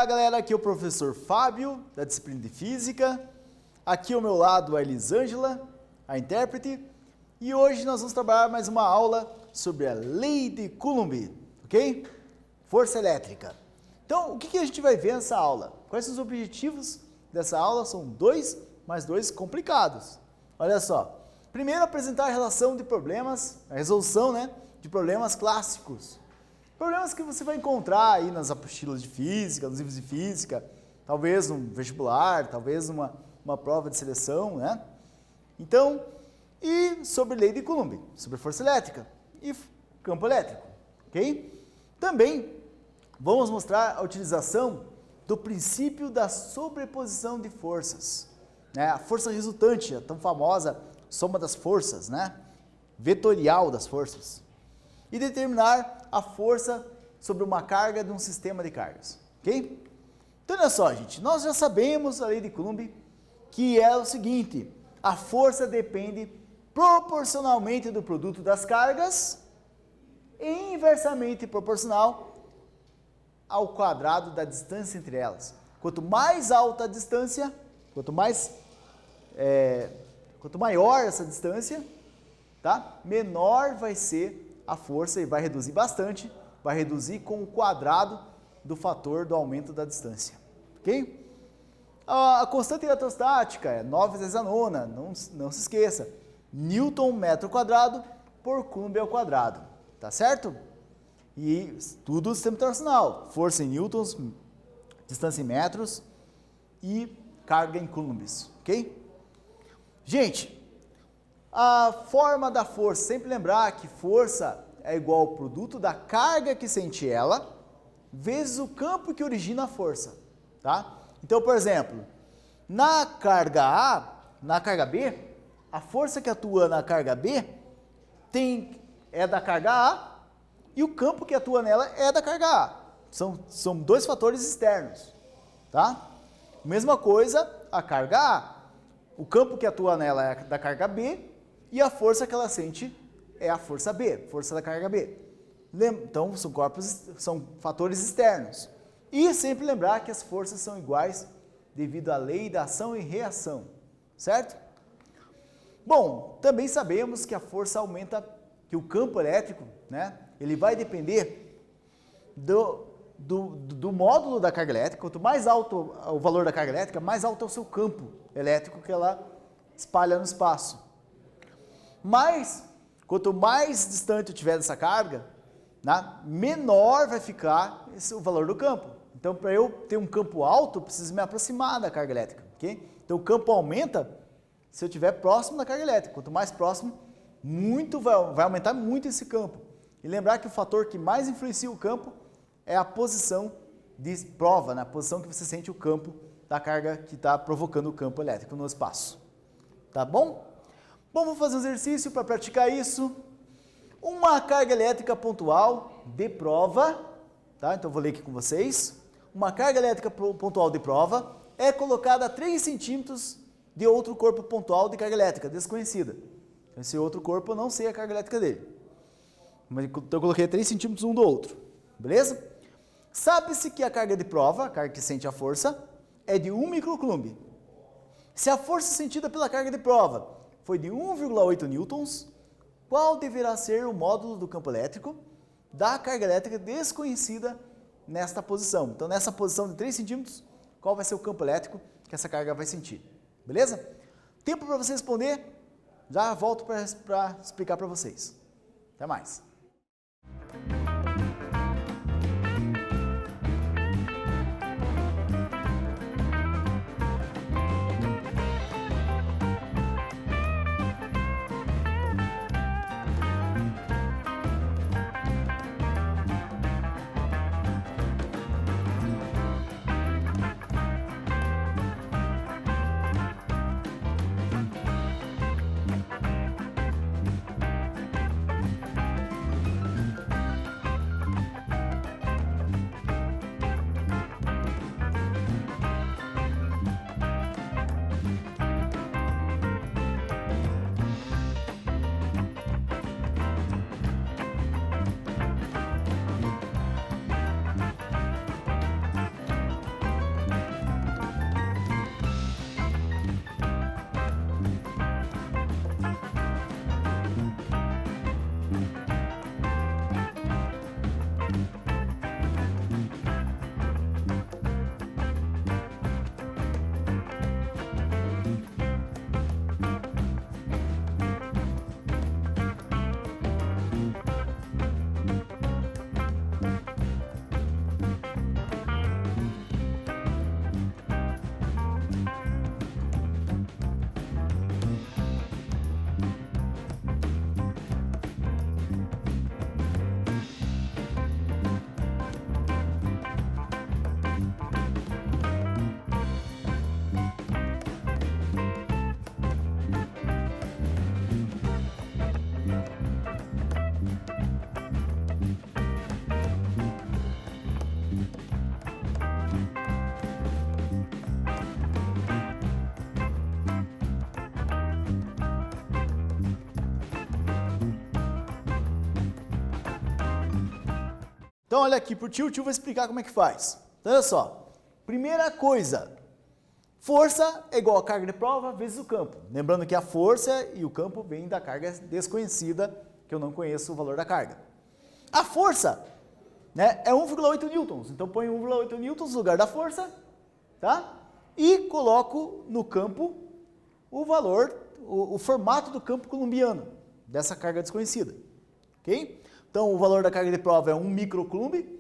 Olá galera, aqui é o professor Fábio, da disciplina de Física. Aqui ao meu lado a Elisângela, a intérprete. E hoje nós vamos trabalhar mais uma aula sobre a lei de Coulomb, ok? Força elétrica. Então, o que a gente vai ver nessa aula? Quais são os objetivos dessa aula? São dois, mas dois complicados. Olha só. Primeiro, apresentar a relação de problemas, a resolução, de problemas clássicos. Problemas que você vai encontrar aí nas apostilas de física, nos livros de física, talvez no vestibular, talvez uma prova de seleção, Então, e sobre lei de Coulomb, sobre força elétrica e campo elétrico, ok? Também vamos mostrar a utilização do princípio da sobreposição de forças, A força resultante, a tão famosa soma das forças, Vetorial das forças. E determinar a força sobre uma carga de um sistema de cargas, ok? Então, olha só, gente, nós já sabemos a lei de Coulomb, que é o seguinte, a força depende proporcionalmente do produto das cargas e inversamente proporcional ao quadrado da distância entre elas. Quanto mais alta a distância, quanto maior essa distância, menor vai ser a força e vai reduzir bastante, vai reduzir com o quadrado do fator do aumento da distância, ok? A constante eletrostática é 9 vezes a nona, não se esqueça, Newton metro quadrado por Coulomb ao quadrado, tá certo? E tudo sistema internacional, força em newtons, distância em metros e carga em coulombs, ok? Gente, a forma da força, sempre lembrar que força é igual ao produto da carga que sente ela, vezes o campo que origina a força, Então, por exemplo, na carga A, na carga B, a força que atua na carga B é da carga A e o campo que atua nela é da carga A. São dois fatores externos, Mesma coisa a carga A. O campo que atua nela é da carga B e a força que ela sente é a força B, força da carga B. Então, são fatores externos. E sempre lembrar que as forças são iguais devido à lei da ação e reação, certo? Bom, também sabemos que a força aumenta, que o campo elétrico, ele vai depender do módulo da carga elétrica. Quanto mais alto o valor da carga elétrica, mais alto é o seu campo elétrico que ela espalha no espaço. Mas, quanto mais distante eu tiver dessa carga, menor vai ficar o valor do campo. Então, para eu ter um campo alto, eu preciso me aproximar da carga elétrica, ok? Então, o campo aumenta se eu estiver próximo da carga elétrica. Quanto mais próximo, vai aumentar muito esse campo. E lembrar que o fator que mais influencia o campo é a posição de prova, a posição que você sente o campo da carga que está provocando o campo elétrico no espaço. Tá bom? Bom, vou fazer um exercício para praticar isso. Uma carga elétrica pontual de prova, Então vou ler aqui com vocês. Uma carga elétrica pontual de prova é colocada a 3 centímetros de outro corpo pontual de carga elétrica desconhecida. Esse outro corpo eu não sei a carga elétrica dele. Mas então eu coloquei 3 centímetros um do outro, beleza? Sabe-se que a carga de prova, a carga que sente a força, é de 1 microcoulomb. Se a força sentida pela carga de prova foi de 1,8 newtons, qual deverá ser o módulo do campo elétrico da carga elétrica desconhecida nesta posição? Então, nessa posição de 3 centímetros, qual vai ser o campo elétrico que essa carga vai sentir? Beleza? Tempo para você responder, já volto para explicar para vocês. Até mais. Então olha aqui, para o tio vai explicar como é que faz. Então, olha só, primeira coisa, força é igual a carga de prova vezes o campo. Lembrando que a força e o campo vêm da carga desconhecida, que eu não conheço o valor da carga. A força, né, é 1,8 newtons, então põe 1,8 newtons no lugar da força, tá? E coloco no campo o valor, o formato do campo colombiano, dessa carga desconhecida, ok? Então o valor da carga de prova é 1 microcoulomb,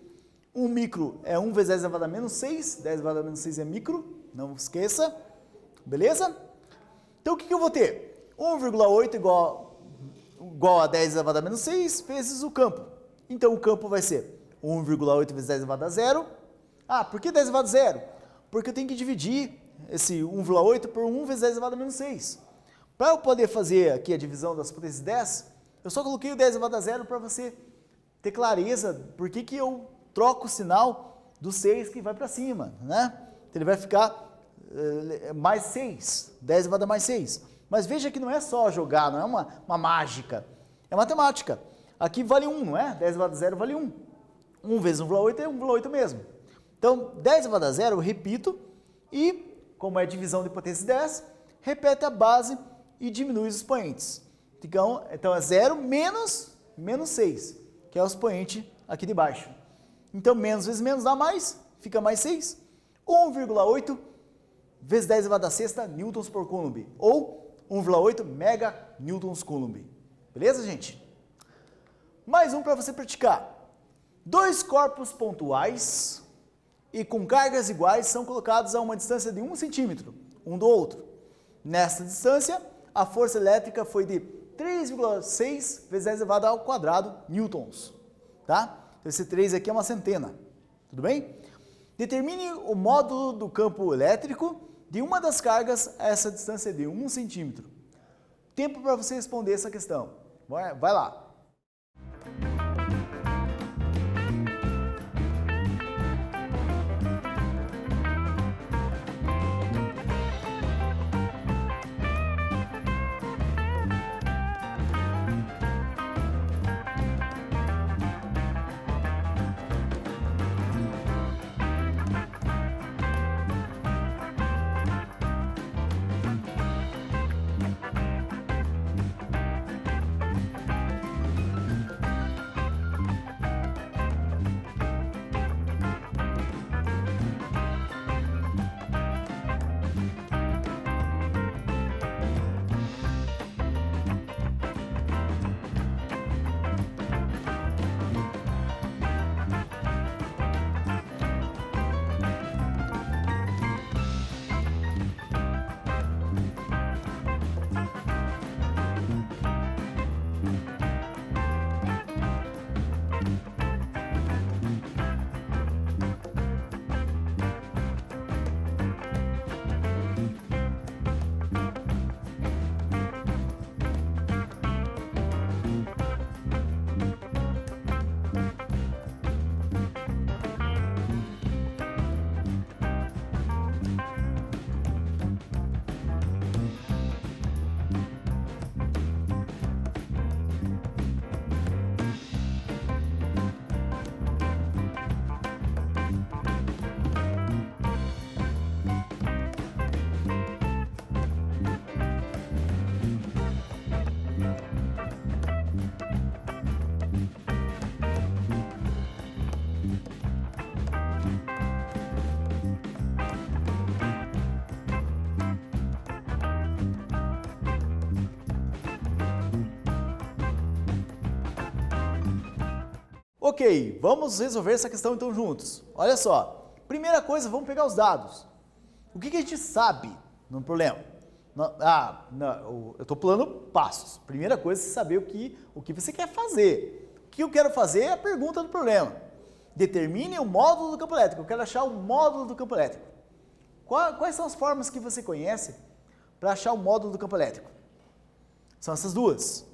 1 micro é 1 vezes 10 elevado a menos 6, 10 elevado a menos 6 é micro, não esqueça, beleza? Então o que eu vou ter? 1,8 igual a 10 elevado a menos 6 vezes o campo. Então o campo vai ser 1,8 vezes 10 elevado a 0. Ah, por que 10 elevado a 0? Porque eu tenho que dividir esse 1,8 por 1 vezes 10 elevado a menos 6. Para eu poder fazer aqui a divisão das potências 10, eu só coloquei o 10 elevado a 0 para você ter clareza por que eu troco o sinal do 6 que vai para cima, né? Então ele vai ficar mais 6, 10 elevado a mais 6. Mas veja que não é só jogar, não é uma mágica, é matemática. Aqui vale 1, não é? 10 elevado a 0 vale 1. 1 vezes 1,8 é 1,8 mesmo. Então, 10 elevado a 0 eu repito e, como é divisão de potência 10, repete a base e diminui os expoentes. Então é 0 menos 6, que é o expoente aqui de baixo. Então, menos vezes menos dá mais, fica mais 6. 1,8 vezes 10 elevado a sexta newtons por coulomb, ou 1,8 mega newtons coulomb. Beleza, gente? Mais um para você praticar. Dois corpos pontuais e com cargas iguais são colocados a uma distância de 1 centímetro, um do outro. Nessa distância, a força elétrica foi de 3,6 vezes 10 elevado ao quadrado newtons, tá? Então esse 3 aqui é uma centena, tudo bem? Determine o módulo do campo elétrico de uma das cargas a essa distância de 1 centímetro. Tempo para você responder essa questão. Vai lá. Ok, vamos resolver essa questão então juntos. Olha só, primeira coisa, vamos pegar os dados. O que a gente sabe no problema? Eu estou pulando passos. Primeira coisa é saber o que você quer fazer. O que eu quero fazer é a pergunta do problema. Determine o módulo do campo elétrico. Eu quero achar o módulo do campo elétrico. Quais são as formas que você conhece para achar o módulo do campo elétrico? São essas duas.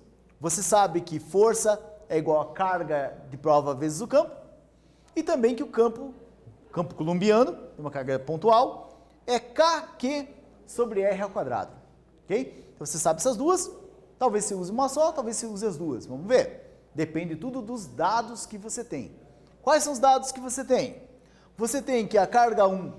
Você sabe que força é igual a carga de prova vezes o campo, e também que o campo coulombiano, uma carga pontual, é Kq sobre R ao quadrado. Ok? Então você sabe essas duas, talvez você use uma só, talvez você use as duas. Vamos ver. Depende tudo dos dados que você tem. Quais são os dados que você tem? Você tem que a carga 1,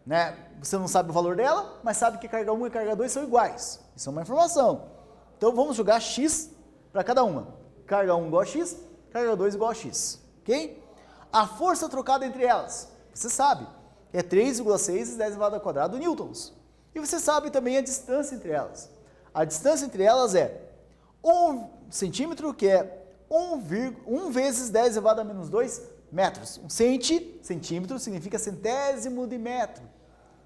né, você não sabe o valor dela, mas sabe que carga 1 e carga 2 são iguais. Isso é uma informação. Então vamos jogar x para cada uma. Carga 1 igual a x, carga 2 igual a x. Ok? A força trocada entre elas, você sabe, é 3,6 10 elevado ao quadrado newtons. E você sabe também a distância entre elas. A distância entre elas é 1 centímetro, que é 1 vezes 10 elevado a menos 2 metros. Um centímetro significa centésimo de metro.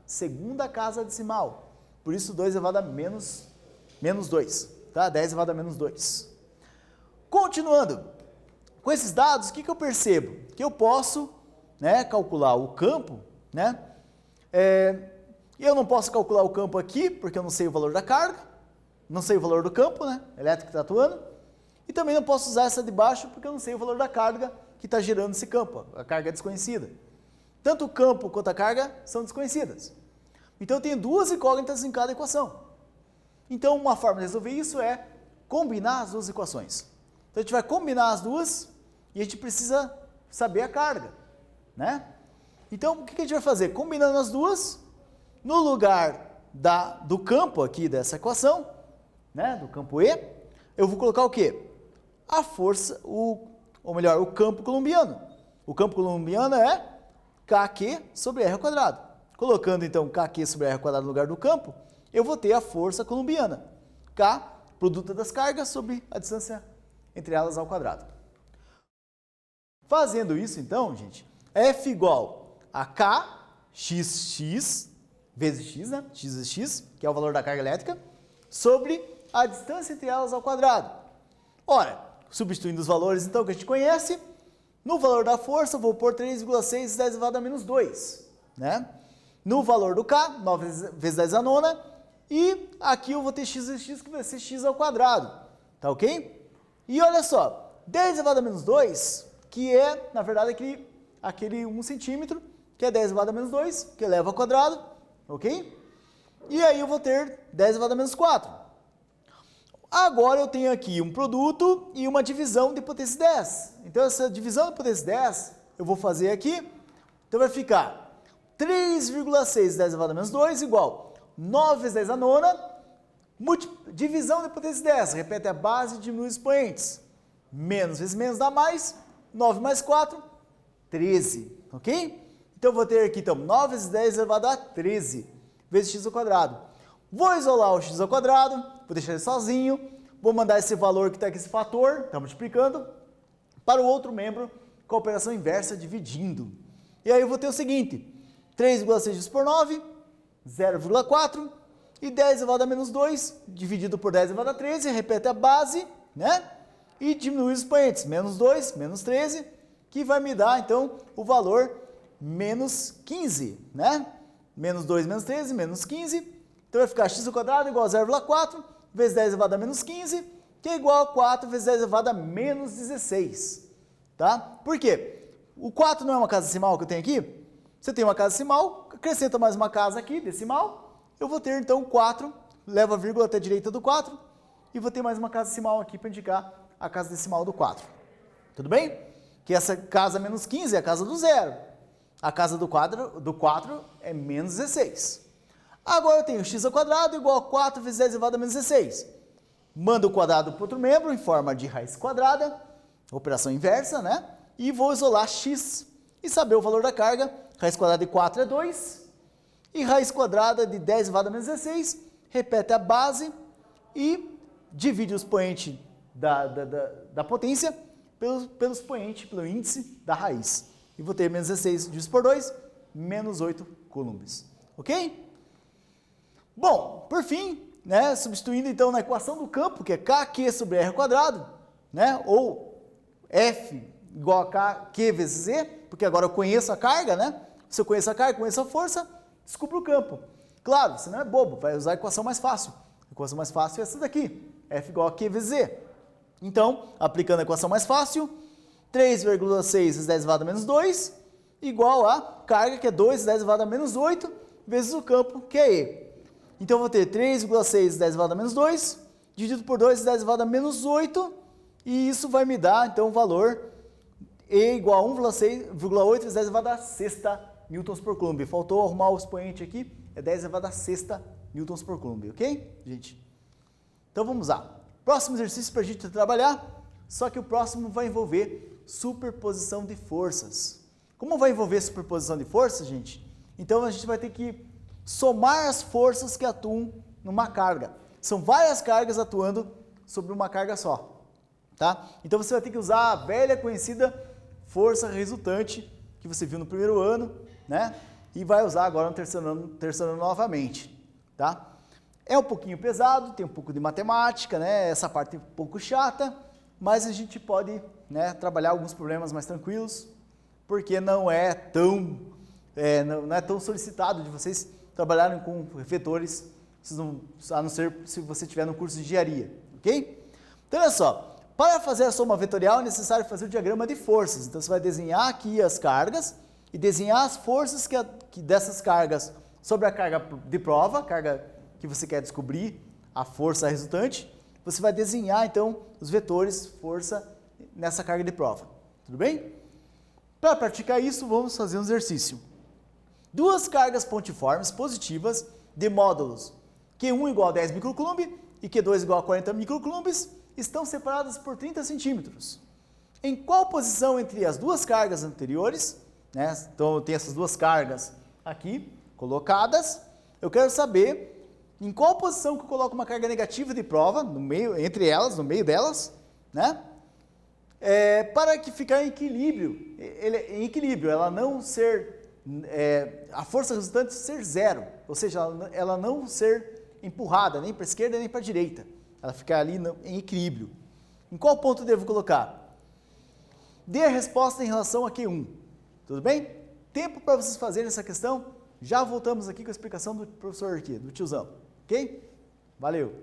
Segunda casa decimal. Por isso 2 elevado a menos 2. Tá? 10 elevado a menos 2. Continuando. Com esses dados, o que eu percebo? Que eu posso, né, calcular o campo, né? Eu não posso calcular o campo aqui, porque eu não sei o valor da carga, não sei o valor do campo, né, elétrico que está atuando, e também não posso usar essa de baixo, porque eu não sei o valor da carga que está gerando esse campo, a carga é desconhecida. Tanto o campo quanto a carga são desconhecidas. Então eu tenho duas incógnitas em cada equação. Então uma forma de resolver isso é combinar as duas equações. Então a gente vai combinar as duas e a gente precisa saber a carga, né? Então o que a gente vai fazer? Combinando as duas, no lugar do campo aqui dessa equação, né, do campo E, eu vou colocar o quê? A força, ou melhor, o campo coulombiano. O campo coulombiano é kq sobre r ao quadrado. Colocando então kq sobre r ao quadrado no lugar do campo, eu vou ter a força coulombiana. K, produto das cargas, sobre a distância entre elas ao quadrado. Fazendo isso então, gente, F igual a kxx vezes x, né? X vezes x, que é o valor da carga elétrica, sobre a distância entre elas ao quadrado. Ora, substituindo os valores então que a gente conhece, no valor da força eu vou pôr 3,6 10 elevado a menos 2, né? No valor do K, 9 vezes 10 a nona, e aqui eu vou ter x vezes x, que vai ser x ao quadrado, tá ok? E olha só, 10 elevado a menos 2, que é, na verdade, aquele 1 centímetro, que é 10 elevado a menos 2, que eleva ao quadrado, ok? E aí eu vou ter 10 elevado a menos 4. Agora eu tenho aqui um produto e uma divisão de potência 10. Então essa divisão de potência 10, eu vou fazer aqui, então vai ficar 3,6 10 elevado a menos 2 igual 9 vezes 10 a nona, divisão de potência 10, repete a base e diminui os expoentes. Menos vezes menos dá mais, 9 mais 4, 13, ok? Então eu vou ter aqui, então, 9 vezes 10 elevado a 13, vezes x ao quadrado. Vou isolar o x ao quadrado, vou deixar ele sozinho, vou mandar esse valor que está aqui, esse fator, está multiplicando, para o outro membro com a operação inversa, dividindo. E aí eu vou ter o seguinte, 3,6 por 9, 0,4, e 10 elevado a menos 2, dividido por 10 elevado a 13, repete a base, né? E diminui os expoentes, menos 2, menos 13, que vai me dar, então, o valor menos 15, né? Menos 2, menos 13, menos 15. Então vai ficar x ao quadrado igual a 0,4 vezes 10 elevado a menos 15, que é igual a 4 vezes 10 elevado a menos 16. Tá? Por quê? O 4 não é uma casa decimal que eu tenho aqui? Você tem uma casa decimal, acrescenta mais uma casa aqui, decimal, eu vou ter então 4, levo a vírgula até a direita do 4, e vou ter mais uma casa decimal aqui para indicar a casa decimal do 4. Tudo bem? Que essa casa menos 15 é a casa do zero. A casa do 4 é menos 16. Agora eu tenho x ao quadrado igual a 4 vezes 10 elevado a menos 16. Mando o quadrado para outro membro em forma de raiz quadrada, operação inversa, né? E vou isolar x e saber o valor da carga. Raiz quadrada de 4 é 2. E raiz quadrada de 10 elevado a menos 16, repete a base e divide o expoente da potência pelo expoente, pelo índice da raiz. E vou ter menos 16 dividido por 2, menos 8 coulombs. Ok? Bom, por fim, né, substituindo então na equação do campo, que é kq sobre r ao quadrado, né, ou F igual a kq vezes z, porque agora eu conheço a carga, né? Se eu conheço a carga, conheço a força, descubro o campo. Claro, você não é bobo, vai usar a equação mais fácil. A equação mais fácil é essa daqui, F igual a q vezes z. Então, aplicando a equação mais fácil, 3,6 vezes 10 elevado a menos 2, igual a carga, que é 2 vezes 10 elevado a menos 8, vezes o campo, que é E. Então, eu vou ter 3,6 vezes 10 elevado a menos 2, dividido por 2 vezes 10 elevado a menos 8, e isso vai me dar, então, o valor E igual a 1,8 vezes 10 elevado a sexta newtons por coulomb. Faltou arrumar o expoente aqui, é 10 elevado a sexta newtons por coulomb, ok, gente? Então vamos lá. Próximo exercício para a gente trabalhar, só que o próximo vai envolver superposição de forças. Como vai envolver superposição de forças, gente? Então a gente vai ter que somar as forças que atuam numa carga. São várias cargas atuando sobre uma carga só, tá? Então você vai ter que usar a velha conhecida força resultante que você viu no primeiro ano, né? E vai usar agora no terceiro ano novamente, tá? É um pouquinho pesado, tem um pouco de matemática, né? Essa parte é um pouco chata, mas a gente pode, né, trabalhar alguns problemas mais tranquilos, porque não é tão solicitado de vocês trabalharem com vetores, a não ser se você estiver no curso de engenharia, ok? Então olha só, para fazer a soma vetorial é necessário fazer o diagrama de forças. Então você vai desenhar aqui as cargas e desenhar as forças que dessas cargas sobre a carga de prova, carga que você quer descobrir, a força resultante. Você vai desenhar então os vetores força nessa carga de prova. Tudo bem? Para praticar isso, vamos fazer um exercício. Duas cargas pontiformes positivas de módulos Q1 igual a 10 microcoulomb e Q2 igual a 40 microcoulombs estão separadas por 30 centímetros. Em qual posição entre as duas cargas anteriores, né? Então eu tenho essas duas cargas aqui colocadas, eu quero saber em qual posição que eu coloco uma carga negativa de prova, no meio delas, né? Para que ficar em equilíbrio, ela não ser, a força resultante ser zero, ou seja, ela não ser empurrada nem para a esquerda nem para a direita. Ela fica ali em equilíbrio. Em qual ponto eu devo colocar? Dê a resposta em relação a Q1. Tudo bem? Tempo para vocês fazerem essa questão. Já voltamos aqui com a explicação do professor aqui, do tiozão. Ok? Valeu!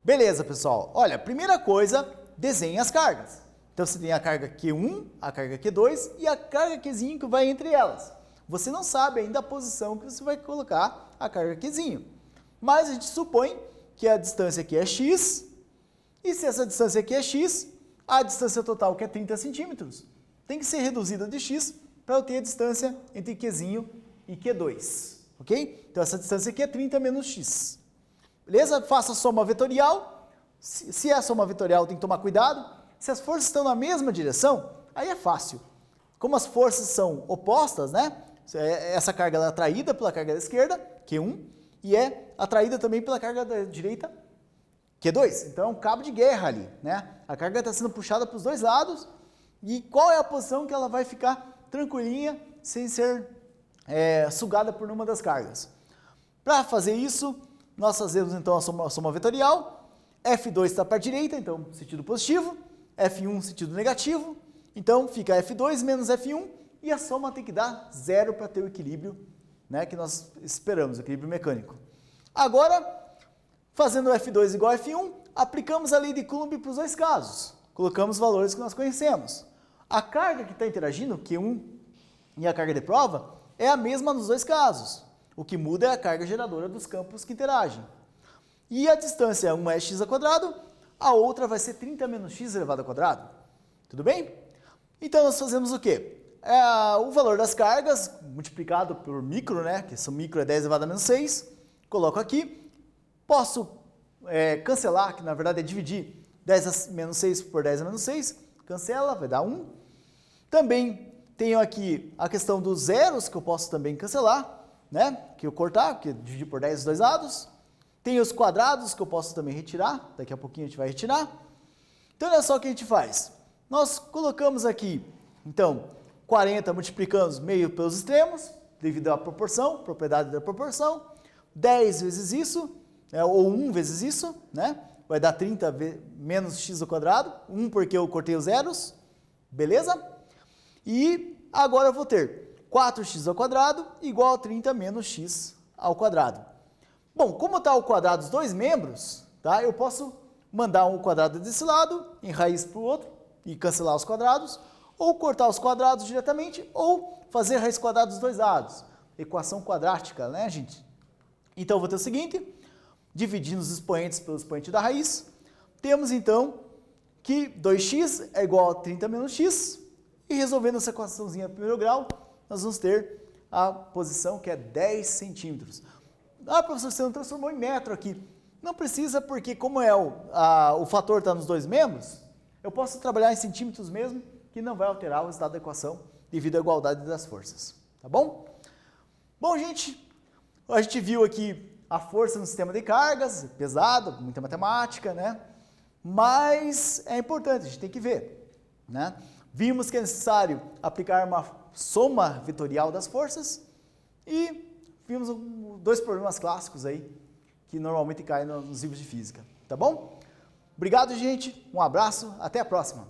Beleza, pessoal. Olha, primeira coisa, desenhe as cargas. Então você tem a carga Q1, a carga Q2 e a carga Qzinho que vai entre elas. Você não sabe ainda a posição que você vai colocar a carga Qzinho. Mas a gente supõe que a distância aqui é x, e se essa distância aqui é x, a distância total, que é 30 centímetros, tem que ser reduzida de x para eu ter a distância entre Qzinho e Q2, ok? Então essa distância aqui é 30 menos x. Beleza? Faça a soma vetorial. Se é a soma vetorial, tem que tomar cuidado. Se as forças estão na mesma direção, aí é fácil. Como as forças são opostas, né? Essa carga é atraída pela carga da esquerda, Q1, e é atraída também pela carga da direita, Q2. Então é um cabo de guerra ali, né? A carga está sendo puxada para os dois lados, e qual é a posição que ela vai ficar tranquilinha, sem ser sugada por uma das cargas. Para fazer isso, nós fazemos então a soma vetorial. F2 está para a direita, então sentido positivo. F1 sentido negativo. Então fica F2 menos F1 e a soma tem que dar 0 para ter o equilíbrio, né, que nós esperamos, o equilíbrio mecânico. Agora, fazendo F2 igual a F1, aplicamos a lei de Coulomb para os dois casos. Colocamos os valores que nós conhecemos. A carga que está interagindo, Q1 e a carga de prova, é a mesma nos dois casos. O que muda é a carga geradora dos campos que interagem. E a distância, uma é x², a outra vai ser 30 menos x elevado ao quadrado. Tudo bem? Então nós fazemos o quê? O valor das cargas multiplicado por micro, né? Que esse micro é 10 elevado a menos 6. Coloco aqui. Posso cancelar, que na verdade é dividir 10 a menos 6 por 10 a menos 6. Cancela, vai dar 1. Também tenho aqui a questão dos zeros, que eu posso também cancelar, né? Que eu cortar, que dividir por 10 os dois lados. Tem os quadrados que eu posso também retirar, daqui a pouquinho a gente vai retirar. Então olha só o que a gente faz. Nós colocamos aqui, então, 40 multiplicamos meio pelos extremos, devido à proporção, propriedade da proporção. 10 vezes isso, ou 1 vezes isso, né? Vai dar 30 menos x², 1 porque eu cortei os zeros, beleza? E agora eu vou ter 4x² igual a 30 menos x². Bom, como está o quadrado dos dois membros, tá? Eu posso mandar um quadrado desse lado, em raiz para o outro, e cancelar os quadrados, ou cortar os quadrados diretamente, ou fazer raiz quadrada dos dois lados. Equação quadrática, né, gente? Então, eu vou ter o seguinte, dividindo os expoentes pelo expoente da raiz, temos então que 2x é igual a 30 menos x, e resolvendo essa equaçãozinha primeiro grau, nós vamos ter a posição que é 10 centímetros. Ah, professor, você não transformou em metro aqui. Não precisa, porque como o fator está nos dois membros, eu posso trabalhar em centímetros mesmo, que não vai alterar o resultado da equação devido à igualdade das forças. Tá bom? Bom, gente, a gente viu aqui a força no sistema de cargas, pesado, muita matemática, né? Mas é importante, a gente tem que ver, né? Vimos que é necessário aplicar uma soma vetorial das forças e vimos dois problemas clássicos aí que normalmente caem nos livros de física, tá bom? Obrigado, gente, um abraço, até a próxima.